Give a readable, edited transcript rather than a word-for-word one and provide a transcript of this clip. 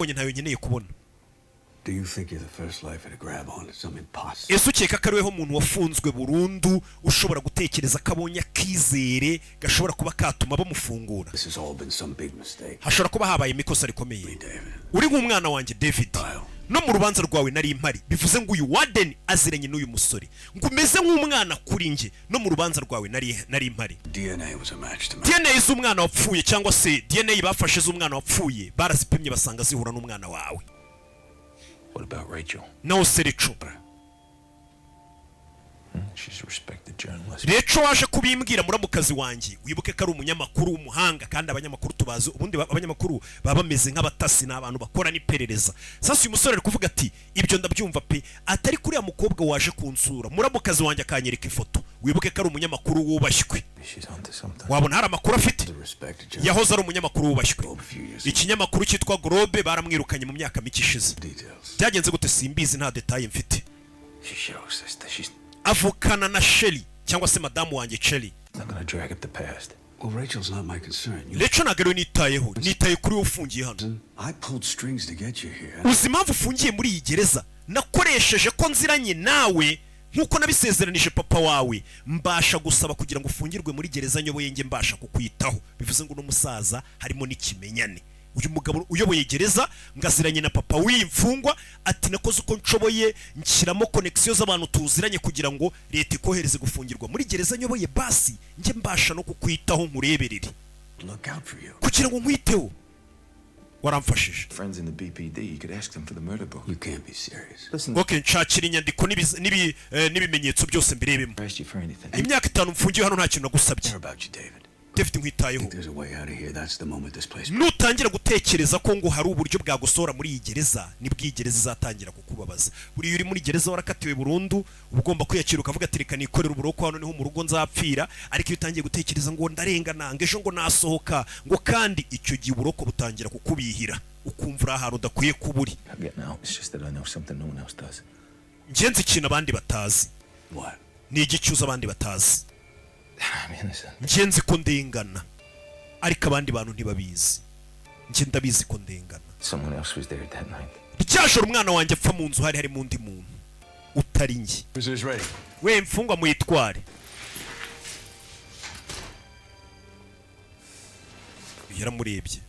ntayo nkeneye kubona. Do you think you're the first life to grab on to some impossible? Ese ukeka ko ariweho umuntu wafunzwe burundu ushobora gutekereza ko abonye akizere gashobora kuba katuma bamufungura? This has all been some big mistake. Hashobora kuba habaye imikosa rikomeye. Uri nk'umwana wanjye David. No mu rubanza rwawe nari impari, bivuze ngo uyu Warden aziranye n'uyu musore, ngo umeze nk'umwana kuri nge. No mu rubanza rwawe nari impari. DNA was a match to me. DNA z'umwana wapfuye cyangwa se DNA bafashe z'umwana wapfuye barazipimye basanga zihura n'umwana wawe. What about Rachel? No, Rachel. She's a respected journalist. Rachel waje kubimbwira muramukazi wanjye, wibuke ko ari umunyamakuru w'umuhanga, kandi abanyamakuru tubazi ubundi abanyamakuru baba bameze nk'abatasi n'abantu bakora n'iperereza. Sasa uyu musore ari kuvuga ati ibyo ndabyumva pe, atari kuri ya mukobwa waje kunsura, muramukazi wanjye akanyereka ifoto, wibuke ko ari umunyamakuru wubashywe. Wabona hari amakuru afite? Yahoze ari umunyamakuru wubashywe. Ikinyamakuru cyitwa Globe baramwirukanye mu myaka mike ishize. Byagenze gute simbizi, nta detail mfite. Avukana na Shelly cyangwa se madamu wanjye Shelly. Well, Rachel's not my concern. Rachel nagero nitayeho, nitaye kuri ufungiye hano. I pulled strings to get you here. Uzi impamvu ufungiye muri iyi gereza? Nakoresheje ko nziranye nawe nkuko nabisezeranije papa wawe, mbasha gusaba kugira ngo ufungirwe muri gereza nyoboye nge mbasha kukwitaho. Bivuze ngo no musaza harimo n'ikimenyane. Uyu mugabo uyoboye gereza ngaziranye na papa w'imfungwa, ati nakoze uko nshoboye nshyiramo connection z'abantu tuziranye kugira ngo leta ikohereze gufungirwa muri gereza nyoboye, basi nge mbasha no kukwitaho nkureberere. Look out for you. Kugira ngo nkwiteho. Waramfashije. Friends in the BPD, you could ask them for the murder book. You can't be serious. Listen. Okay, nshakira inyandiko n'ibimenyetso byose mbirebemo. Imyaka 5 mfungiye hano nta kintu nagusabye. About you, David. David nkwitayeho. There's a way out of here. That's the moment this place. Nutangira gutekereza ko ngo hari uburyo bwagusora muri iyi gereza, nibwo iyi gereza izatangira kukubabaza. Buri uri muri gereza warakatiwe burundu, ugomba kwiyakira ukavuga ati reka nikorera uburoko hano niho mu rugo nzapfira, ariko iyo utangiye gutekereza ngo ndarengana, ngejo ngo nasohoka, ngo kandi icyo gihe uburoko butangira kukubihira, ukumva ahantu udakwiye kuburi. Ngenzi ikintu abandi batazi. What? Ni igicyuza abandi batazi. Ngenzi ko ndengana, ariko abandi bantu ntibabizi. Nge ndabizi ko ndengana. Ryajoro umwana wanjye apfa mu nzu harimo undi muntu utari nge. We mfungwa muyitware. Yaramurebye.